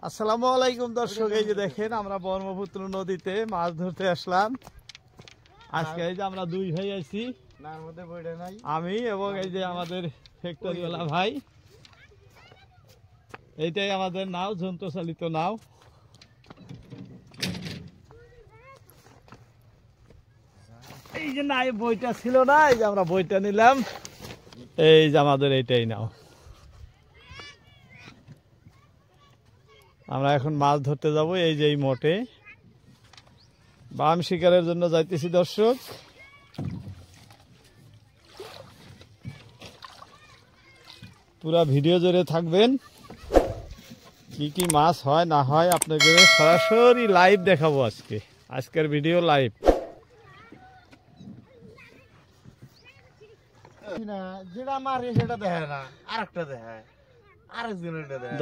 আসসালামু আলাইকুম দর্শক, এই যে দেখেন আমরা ব্রহ্মপুত্র নদীতে মাছ ধরতে আসলাম। আজকে এই যে আমরা দুই ভাই আছি, আমি এবং এই যে আমাদের ফ্যাক্টরিওয়ালা ভাই। এইটাই আমাদের নাও, যন্ত্রচালিত নাও। এই যে নাই বইটা ছিল না, এই যে আমরা বইটা নিলাম। এই যে আমাদের এইটাই নাও। আমরা এখন মাছ ধরতে যাব এই যে এই মোটে। বাম শিকারের জন্য যাইতেছি দর্শক। পুরা ভিডিও জুড়ে থাকবেন, কি কি মাছ হয় না হয় আপনাদের সরাসরি লাইভ দেখাবো। আজকের ভিডিও লাইভ।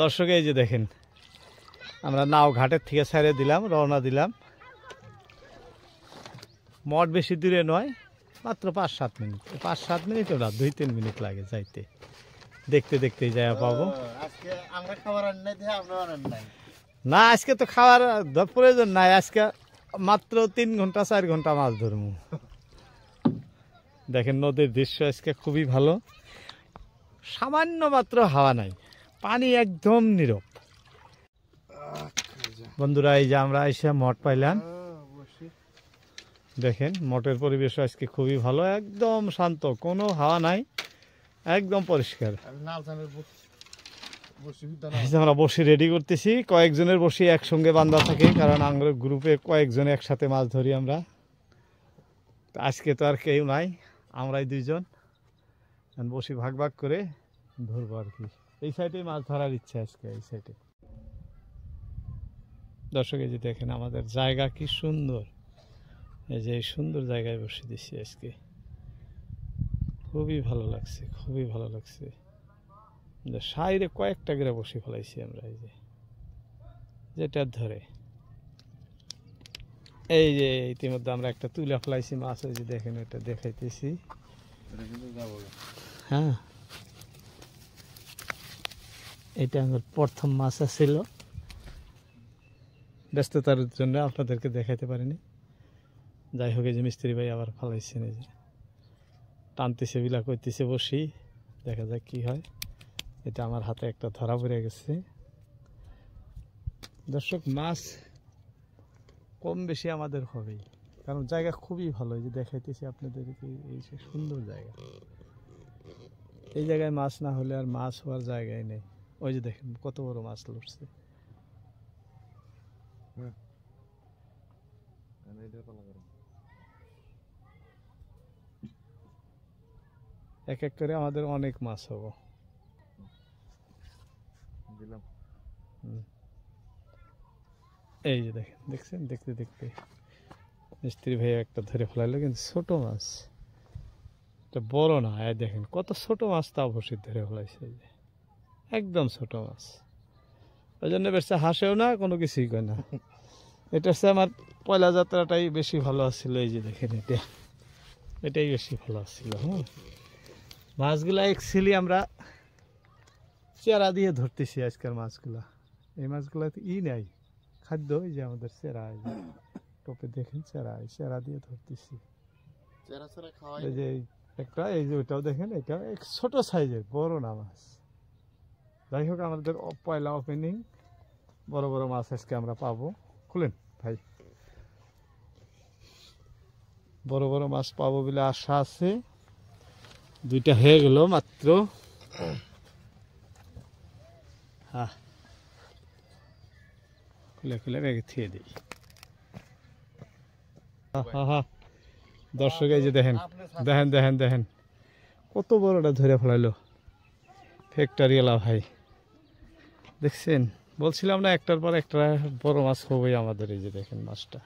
দর্শক এই যে দেখেন, আমরা নাও ঘাটের থেকে ছেড়ে দিলাম, রওনা দিলাম। মঠ বেশি দূরে নয়, মাত্র 5-7 মিনিট। 5-7 মিনিট ওরা 2-3 মিনিট লাগে যাইতে। দেখতে দেখতে যাওয়া পাবো না। আজকে তো খাওয়ার প্রয়োজন নাই, আজকে মাত্র 3 ঘন্টা 4 ঘন্টা মাছ ধরবো। দেখেন নদীর দৃশ্য আজকে খুবই ভালো। সামান্য মাত্র হাওয়া নাই, পানি একদম নীরব। বন্ধুরা এই যে আমরা এসে মঠ পাইলাম। দেখেন মঠের পরিবেশ আজকে খুবই ভালো, একদম শান্ত, কোনো হাওয়া নাই, একদম পরিষ্কার। আমরা বসি রেডি করতেছি। কয়েকজনের বসি একসঙ্গে বান্ধা থাকে, কারণ আমরা গ্রুপে কয়েকজন একসাথে মাছ ধরি আমরা। আজকে তো আর কেউ নাই, আমরাই 2 জন বসি ভাগ ভাগ করে ধরবো আর কি। এই সাইডে মাছ ধরার ইচ্ছা আজকে, এই সাইডে। দর্শক এই যে দেখেন আমাদের জায়গা কি সুন্দর। এই যে এই সুন্দর জায়গায় বসে দিচ্ছি আজকে, খুবই ভালো লাগছে, খুবই ভালো লাগছে। সাইডে কয়েকটা করে বসে ফেলাইছি আমরা, এই যে যেটা ধরে। এই যে ইতিমধ্যে আমরা একটা তুলে ফেলাইছি মাছ, ওই যে দেখেন এটা দেখাইতেছি। হ্যাঁ, এটা আমার প্রথম মাছ ছিল, ব্যস্ততার জন্য আপনাদেরকে দেখাইতে পারিনি। যাই হোক, এই যে মিস্ত্রি ভাই আবার ফেলাইছেন, এই যে টানতেছে, বিলা করতেছে বসি, দেখা যাক কি হয়। এটা আমার হাতে একটা ধরা পড়ে গেছে। দর্শক মাছ কম বেশি আমাদের হবেই, কারণ জায়গা খুবই ভালো। এই যে দেখাইতেছি আপনাদেরকে, এই সুন্দর জায়গা। এই জায়গায় মাছ না হলে আর মাছ হওয়ার জায়গায় নেই। ওই যে দেখেন কত বড় মাছ লড়ছে। এক এক করে আমাদের অনেক মাছ হবো। এই যে দেখেন, দেখছেন, দেখতে দেখতে মিস্ত্রি ভাই একটা ধরে ফেলাইলো, কিন্তু ছোট মাছ, এটা বড় না। এই দেখেন কত ছোট মাছ, তা অবশ্যই ধরে ফেলাইছে, একদম ছোট মাছ। ওই জন্য বেশ হাসেও না, কোনো কিছুই কয় না। এটা হচ্ছে আমার পয়লা যাত্রাটাই বেশি ভালো আসছিল। এই যে দেখেন এটাই বেশি ভালো আসছিল। হ্যাঁ, মাছগুলা অ্যাকচুয়ালি আমরা চেরা দিয়ে ধরতেছি আজকের মাছগুলা। এই মাছগুলাতে নাই খাদ্য, এই যে আমাদের চেরা, এই যে টোপে দেখেন চেরা দিয়ে ধরতেছি। এই যে একটা, এই যে ওইটাও দেখেন, এটা ছোট সাইজের, বড় না মাছ। যাই হোক, আমাদের পয়লা ওপেনিং, বড় বড় মাছ আজকে আমরা পাবো। খুলেন ভাই, বড় বড় মাছ পাবো বলে আশা আছে। 2টা হয়ে গেল মাত্র। হ্যাঁ, খুলে খুলে ব্যাগে থিয়ে দিই। হ্যাঁ, দর্শক এই যে দেখেন, দেখেন দেখেন দেখেন কত বড়টা ধরে ফেলাইলো ফ্যাক্টরিওয়ালা ভাই। দেখছেন, বলছিলাম না একটার পর একটা বড় মাছ হবেই আমাদের। এই যে দেখেন মাছটা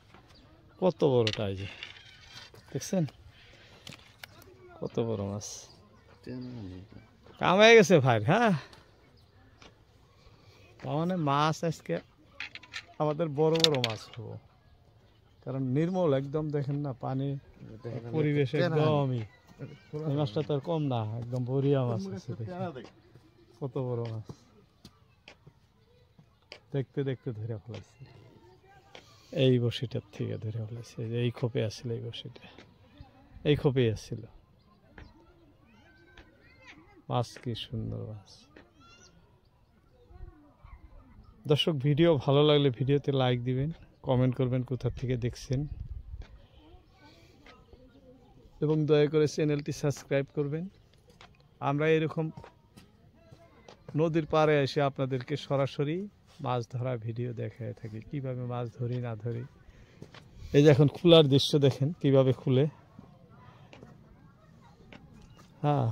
কত বড়টা, এই যে দেখছেন কত বড় মাছ। কামাই গেছে ভাই। হ্যাঁ, মানে মাছ আজকে আমাদের বড় বড় মাছ হবো, কারণ নির্মল একদম। দেখেন না পানি, পরিবেশ একদমই এই মাছটা তো আর কম না, একদম বড়িয়া মাছ আছে। কত বড় মাছ, দেখতে দেখতে ধরে ফেলাইছে। এই বসিটার থেকে ধরে ফেলাইছে, এই খোপে আসছিল, এই বসিটা এই খোপে আসছিল মাছ। কি সুন্দর মাছ। দর্শক, ভিডিও ভালো লাগলে ভিডিওতে লাইক দিবেন, কমেন্ট করবেন কোথা থেকে দেখছেন, এবং দয়া করে চ্যানেলটি সাবস্ক্রাইব করবেন। আমরা এরকম নদীর পাড়ে এসে আপনাদেরকে সরাসরি মাছ ধরা ভিডিও দেখায় থাকি, কিভাবে মাছ ধরি না ধরি। এই যে এখন খোলার দৃশ্য দেখেন কিভাবে খুলে। হ্যাঁ,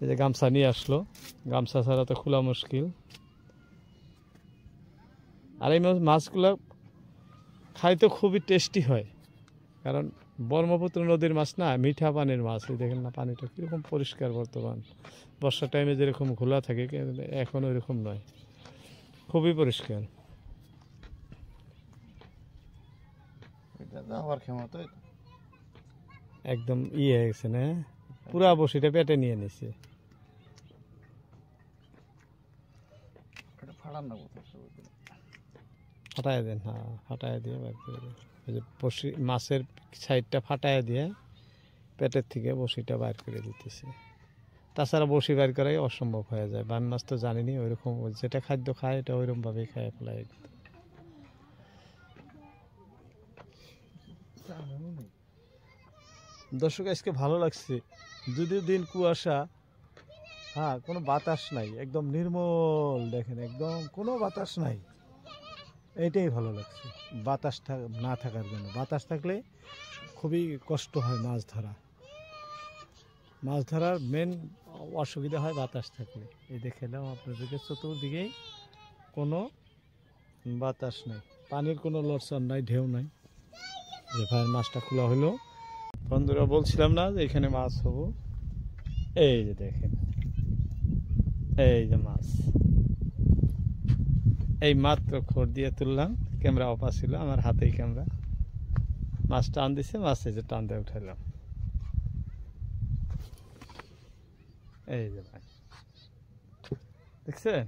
এই যে গামছা নিয়ে আসলো, গামছা ছাড়া তো খোলা মুশকিল। আর এই মাছগুলো খাইতে খুবই টেস্টি হয়, কারণ ব্রহ্মপুত্র নদীর মাছ না, মিঠা পানির মাছ। এই দেখেন না পানিটা কীরকম পরিষ্কার। বর্তমান বর্ষার টাইমে যেরকম ঘোলা থাকে, এখন ওইরকম নয়, খুবই পরিষ্কার। একদম হয়ে গেছে না, পুরা বসিটা পেটে নিয়ে নিছে। ফাটাই দেন, হ্যাঁ ফাটাই দিয়ে বের করে দেন। ওই যে বসি মাছের সাইডটা ফাটাই দিয়ে পেটের থেকে বসিটা বাইর করে দিতেছে। তাছাড়া বসি বাইর করাই অসম্ভব হয়ে যায়। বান মাছ তো জানিনি, ওইরকম যেটা খাদ্য খায় এটা ওইরকমভাবেই খায় ফেলায়। দর্শক, আজকে ভালো লাগছে, যদিও দিন কুয়াশা, হ্যাঁ কোনো বাতাস নাই, একদম নির্মল। দেখেন একদম কোনো বাতাস নাই, এইটাই ভালো লাগছে। বাতাস না থাকার জন্য, বাতাস থাকলে খুবই কষ্ট হয় মাছ ধরা। মাছ ধরার মেন অসুবিধা হয় বাতাস থাকলে। এই দেখেলাম আপনাদেরকে চতুর্দিকেই কোনো বাতাস নাই, পানির কোনো লড়চড় নাই, ঢেউ নাই। যে ভাইয়ের মাছটা খোলা হলো। বন্ধুরা, বলছিলাম না যে এখানে মাছ হবো। এই যে দেখেন, এই যে মাছ, এই মাত্র খড় দিয়ে তুললাম, ক্যামেরা অফ ছিল, আমার হাতেই ক্যামেরা। মাছ টান দিছে, মাছ এই যে টান দিয়ে উঠাইলাম। এই যে ভাই দেখছেন,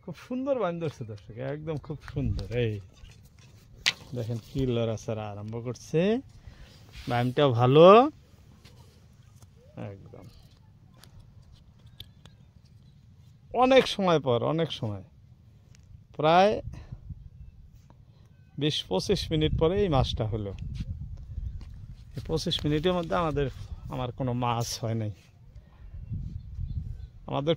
খুব সুন্দর বান ধরছে দর্শক, একদম খুব সুন্দর। এই দেখেন কি লড়াচড়া আরম্ভ করছে, বানটাও ভালো একদম। অনেক সময় পর, অনেক সময়, প্রায় 20-25 মিনিট পরে এই মাছটা হলো। 25 মিনিটের মধ্যে আমার কোনো মাছ হয় নাই। আমাদের